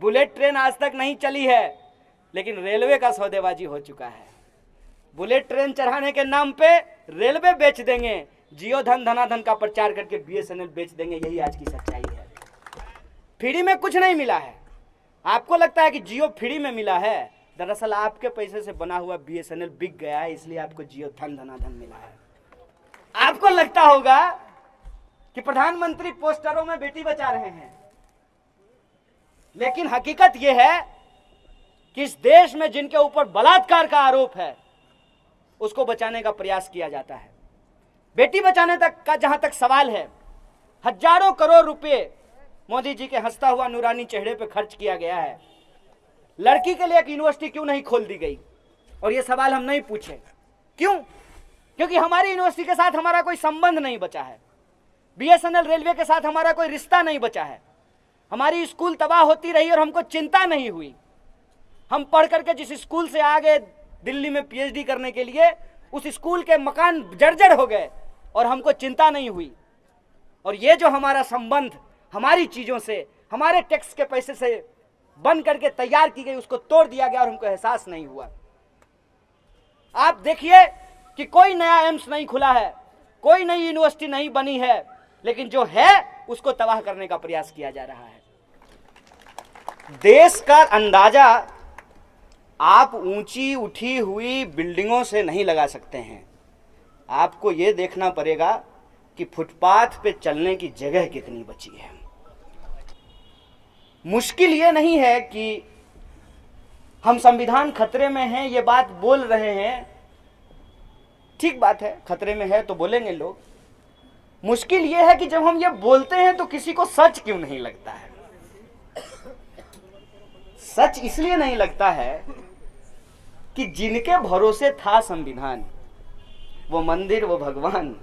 Bullet train आज तक नहीं चली है, लेकिन रेलवे का सौदेबाजी हो चुका है। बुलेट ट्रेन चढ़ाने के नाम पे रेलवे बेच देंगे, जियो धन धनाधन का प्रचार करके बीएसएनएल बेच देंगे। यही आज की सच्चाई है। फ्री में कुछ नहीं मिला है। आपको लगता है कि जियो फ्री में मिला है, दरअसल आपके पैसे से बना हुआ बीएसएनएल बिक गया है, इसलिए आपको जियो धन धनाधन मिला है। आपको लगता होगा कि प्रधानमंत्री पोस्टरों में बेटी बचा रहे हैं, लेकिन हकीकत यह है कि इस देश में जिनके ऊपर बलात्कार का आरोप है उसको बचाने का प्रयास किया जाता है। बेटी बचाने तक का जहां तक सवाल है, हजारों करोड़ रुपए मोदी जी के हंसता हुआ नूरानी चेहरे पे खर्च किया गया है। लड़की के लिए एक यूनिवर्सिटी क्यों नहीं खोल दी गई? और ये सवाल हम नहीं पूछे। क्यों? क्योंकि हमारी यूनिवर्सिटी के साथ हमारा कोई संबंध नहीं बचा है। बीएसएनएल रेलवे के साथ हमारा कोई रिश्ता नहीं बचा है। हमारी स्कूल तबाह होती रही और हमको चिंता नहीं हुई। हम पढ़ करके जिस स्कूल से आ गए दिल्ली में पीएचडी करने के लिए, उस स्कूल के मकान जर्जर हो गए और हमको चिंता नहीं हुई। और ये जो हमारा संबंध हमारी चीजों से, हमारे टैक्स के पैसे से बन करके तैयार की गई, उसको तोड़ दिया गया और हमको एहसास नहीं हुआ। आप देखिए कि कोई नया एम्स नहीं खुला है, कोई नई यूनिवर्सिटी नहीं बनी है, लेकिन जो है उसको तबाह करने का प्रयास किया जा रहा है। देश का अंदाजा आप ऊंची उठी हुई बिल्डिंगों से नहीं लगा सकते हैं। आपको यह देखना पड़ेगा कि फुटपाथ पे चलने की जगह कितनी बची है। मुश्किल ये नहीं है कि हम संविधान खतरे में हैं, ये बात बोल रहे हैं, ठीक बात है, खतरे में है तो बोलेंगे लोग। मुश्किल ये है कि जब हम ये बोलते हैं तो किसी को सच क्यों नहीं लगता है। सच इसलिए नहीं लगता है कि जिनके भरोसे था संविधान, वो मंदिर, वो भगवान,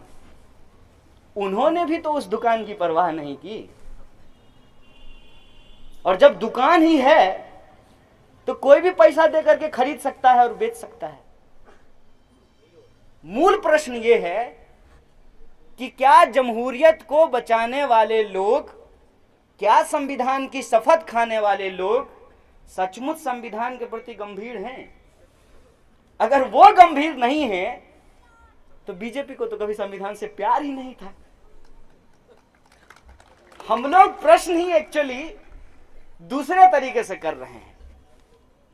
उन्होंने भी तो उस दुकान की परवाह नहीं की। और जब दुकान ही है तो कोई भी पैसा देकर के खरीद सकता है और बेच सकता है। मूल प्रश्न ये है कि क्या जमहूरियत को बचाने वाले लोग, क्या संविधान की शपथ खाने वाले लोग सचमुच संविधान के प्रति गंभीर हैं? अगर वो गंभीर नहीं है तो बीजेपी को तो कभी संविधान से प्यार ही नहीं था। हम लोग प्रश्न ही एक्चुअली दूसरे तरीके से कर रहे हैं,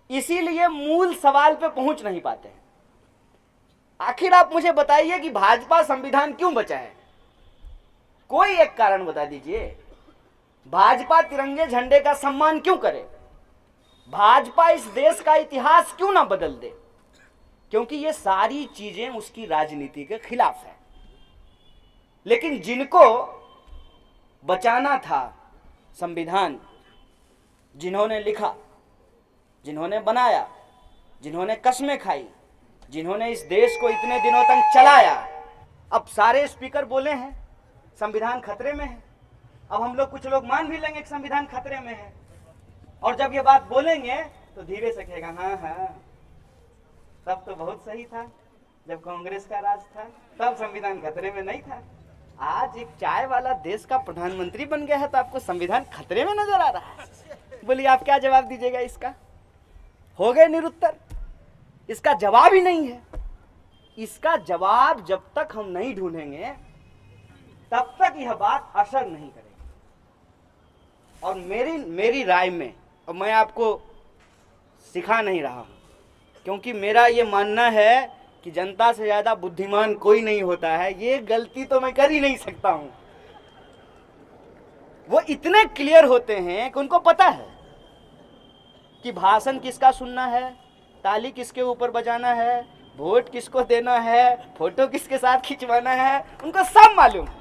इसीलिए मूल सवाल पे पहुंच नहीं पाते हैं। आखिर आप मुझे बताइए कि भाजपा संविधान क्यों बचा है? कोई एक कारण बता दीजिए। भाजपा तिरंगे झंडे का सम्मान क्यों करे? भाजपा इस देश का इतिहास क्यों ना बदल दे? क्योंकि ये सारी चीजें उसकी राजनीति के खिलाफ है। लेकिन जिनको बचाना था संविधान, जिन्होंने लिखा, जिन्होंने बनाया, जिन्होंने कस्में खाई, जिन्होंने इस देश को इतने दिनों तक चलाया, अब सारे स्पीकर बोले हैं संविधान खतरे में है। अब हम लोग, कुछ लोग मान भी लेंगे कि संविधान खतरे में है, और जब ये बात बोलेंगे तो धीरे से कहेगा हाँ हाँ तब तो बहुत सही था, जब कांग्रेस का राज था तब संविधान खतरे में नहीं था। आज एक चाय वाला देश का प्रधानमंत्री बन गया है तो आपको संविधान खतरे में नजर आ रहा है। बोलिए आप क्या जवाब दीजिएगा इसका? हो गए निरुत्तर। इसका जवाब ही नहीं है। इसका जवाब जब तक हम नहीं ढूंढेंगे तब तक यह बात असर नहीं करेगी। और मेरी राय में, और मैं आपको सिखा नहीं रहा हूं, क्योंकि मेरा ये मानना है कि जनता से ज्यादा बुद्धिमान कोई नहीं होता है। ये गलती तो मैं कर ही नहीं सकता हूं। वो इतने क्लियर होते हैं कि उनको पता है कि भाषण किसका सुनना है, ताली किसके ऊपर बजाना है, वोट किसको देना है, फोटो किसके साथ खिंचवाना है, उनको सब मालूम है।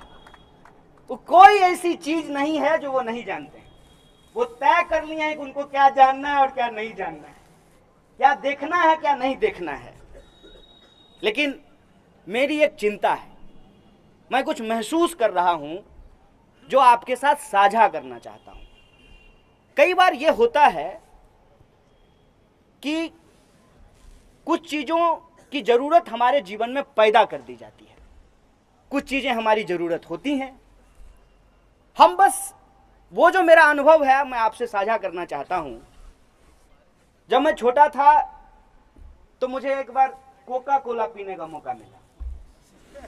वो कोई ऐसी चीज नहीं है जो वो नहीं जानते हैं। वो तय कर लिया है कि उनको क्या जानना है और क्या नहीं जानना है, क्या देखना है क्या नहीं देखना है। लेकिन मेरी एक चिंता है, मैं कुछ महसूस कर रहा हूं जो आपके साथ साझा करना चाहता हूं। कई बार यह होता है कि कुछ चीजों की जरूरत हमारे जीवन में पैदा कर दी जाती है। कुछ चीजें हमारी जरूरत होती हैं, हम बस वो जो मेरा अनुभव है मैं आपसे साझा करना चाहता हूं। जब मैं छोटा था तो मुझे एक बार कोका कोला पीने का मौका मिला।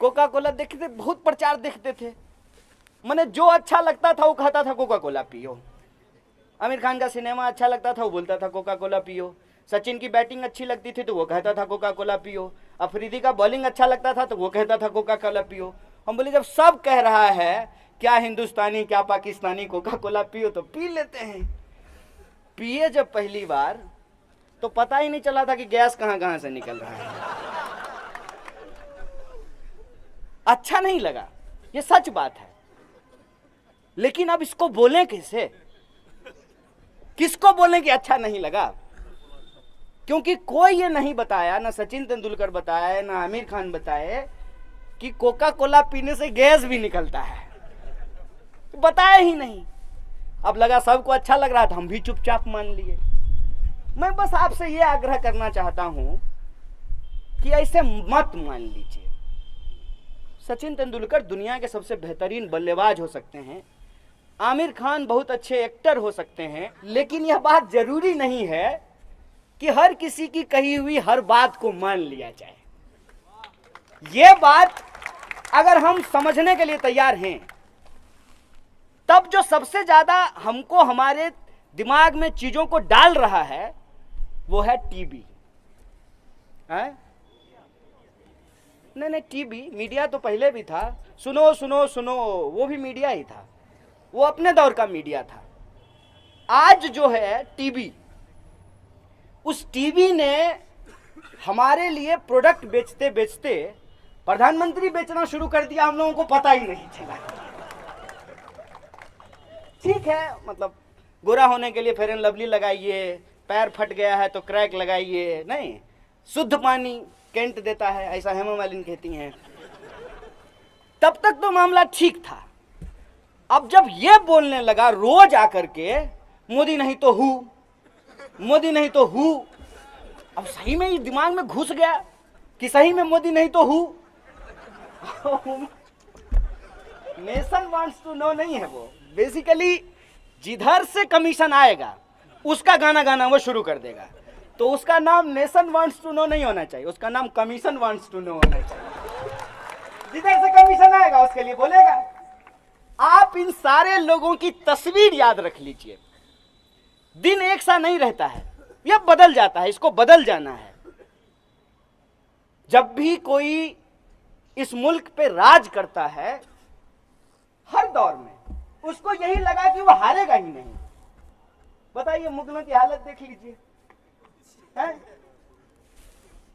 कोका कोला देखते, बहुत प्रचार देखते थे, मैंने जो अच्छा लगता था वो कहता था कोका कोला पियो। आमिर खान का सिनेमा अच्छा लगता था वो बोलता था कोका कोला पियो। सचिन की बैटिंग अच्छी लगती थी तो वो कहता था कोका कोला पियो। अफरीदी का बॉलिंग अच्छा लगता था तो वो कहता था कोका कोला पियो। हम बोले जब सब कह रहा है, क्या हिंदुस्तानी क्या पाकिस्तानी, कोका कोला पियो तो पी लेते हैं। पिए जब पहली बार तो पता ही नहीं चला था कि गैस कहां कहां से निकल रहा है। अच्छा नहीं लगा, ये सच बात है। लेकिन अब इसको बोलें कैसे, किसको बोलें कि अच्छा नहीं लगा? क्योंकि कोई ये नहीं बताया, ना सचिन तेंदुलकर बताए, ना आमिर खान बताए कि कोका कोला पीने से गैस भी निकलता है, बताया ही नहीं। अब लगा सबको अच्छा लग रहा था, हम भी चुपचाप मान लिए। मैं बस आपसे ये आग्रह करना चाहता हूं कि ऐसे मत मान लीजिए। सचिन तेंदुलकर दुनिया के सबसे बेहतरीन बल्लेबाज हो सकते हैं, आमिर खान बहुत अच्छे एक्टर हो सकते हैं, लेकिन यह बात जरूरी नहीं है कि हर किसी की कही हुई हर बात को मान लिया जाए। यह बात अगर हम समझने के लिए तैयार हैं, तब जो सबसे ज्यादा हमको हमारे दिमाग में चीजों को डाल रहा है वो है टीबी। नहीं, टीबी मीडिया तो पहले भी था। सुनो सुनो सुनो, वो भी मीडिया ही था, वो अपने दौर का मीडिया था। आज जो है टीबी, उस टीबी ने हमारे लिए प्रोडक्ट बेचते बेचते प्रधानमंत्री बेचना शुरू कर दिया, हम लोगों को पता ही नहीं चला। ठीक है, मतलब गोरा होने के लिए फेयर एंड लवली लगाइए, पैर फट गया है तो क्रैक लगाइए, नहीं, शुद्ध पानी केंट देता है, ऐसा हेमा मालिनी कहती हैं। तब तक तो मामला ठीक था। अब जब ये बोलने लगा रोज आकर के मोदी नहीं तो हूं, मोदी नहीं तो हूं, अब सही में ये दिमाग में घुस गया कि सही में मोदी नहीं तो हूं। नेशन वांट्स टू नो नहीं है वो, बेसिकली जिधर से कमीशन आएगा उसका गाना गाना वो शुरू कर देगा। तो उसका नाम नेशन वांट्स टू नो नहीं होना चाहिए, उसका नाम कमीशन वांट्स टू नो होना चाहिए। जिधर से कमीशन आएगा उसके लिए बोलेगा। आप इन सारे लोगों की तस्वीर याद रख लीजिए। दिन एक सा नहीं रहता है, यह बदल जाता है, इसको बदल जाना है। जब भी कोई इस मुल्क पे राज करता है, हर दौर में उसको यही लगा कि वो हारेगा ही नहीं। बताइए, मुगलों की हालत देख लीजिए,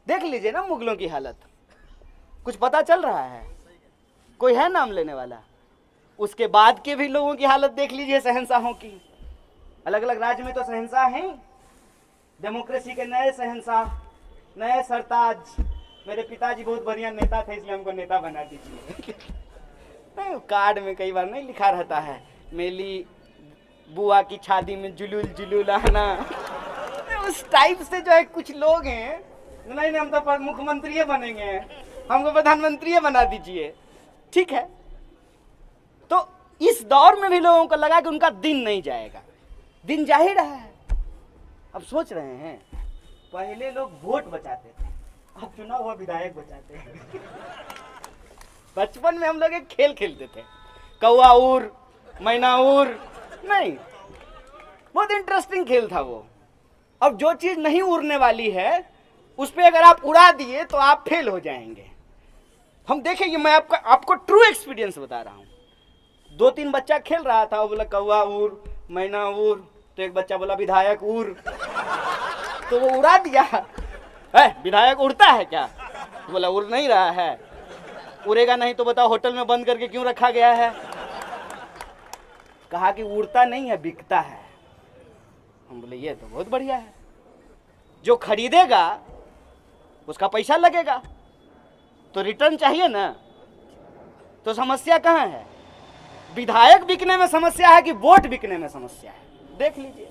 देख लीजिए ना मुगलों की हालत। कुछ पता चल रहा है? कोई है नाम लेने वाला? उसके बाद के भी लोगों की हालत देख लीजिए, शहंशाहों की। अलग अलग राज्य में तो शहंशाह हैं, डेमोक्रेसी के नए शहंशाह, नए सरताज। मेरे पिताजी बहुत बढ़िया नेता थे, इसलिए हमको नेता बना दीजिए। कार्ड में कई बार नहीं लिखा रहता है, मेरी बुआ की शादी में जुलूल जुलूल आना। उस टाइप से जो है कुछ लोग हैं, नहीं हम तो मुख्यमंत्री बनेंगे, हमको प्रधानमंत्री बना दीजिए। ठीक है, तो इस दौर में भी लोगों को लगा कि उनका दिन नहीं जाएगा। दिन जा ही रहा है। अब सोच रहे हैं, पहले लोग वोट बचाते थे, अब चुना हुआ विधायक बचाते हैं। बचपन में हम लोग एक खेल खेलते थे, कौआ उड़ मैना उड़, नहीं, बहुत इंटरेस्टिंग खेल था वो। अब जो चीज नहीं उड़ने वाली है उस पर अगर आप उड़ा दिए तो आप फेल हो जाएंगे। हम देखेंगे, मैं आपको ट्रू एक्सपीरियंस बता रहा हूं। 2-3 बच्चा खेल रहा था, वो बोला कौआ उड़ मैना उड़, तो एक बच्चा बोला विधायक उड़, तो वो उड़ा दिया। विधायक उड़ता है क्या? तो बोला उड़ नहीं रहा है। उड़ेगा नहीं तो बताओ होटल में बंद करके क्यों रखा गया है? कहा कि उड़ता नहीं है, बिकता है। हम बोले ये तो बहुत बढ़िया है, जो खरीदेगा उसका पैसा लगेगा तो रिटर्न चाहिए ना। तो समस्या कहाँ है? विधायक बिकने में समस्या है कि वोट बिकने में समस्या है? देख लीजिए।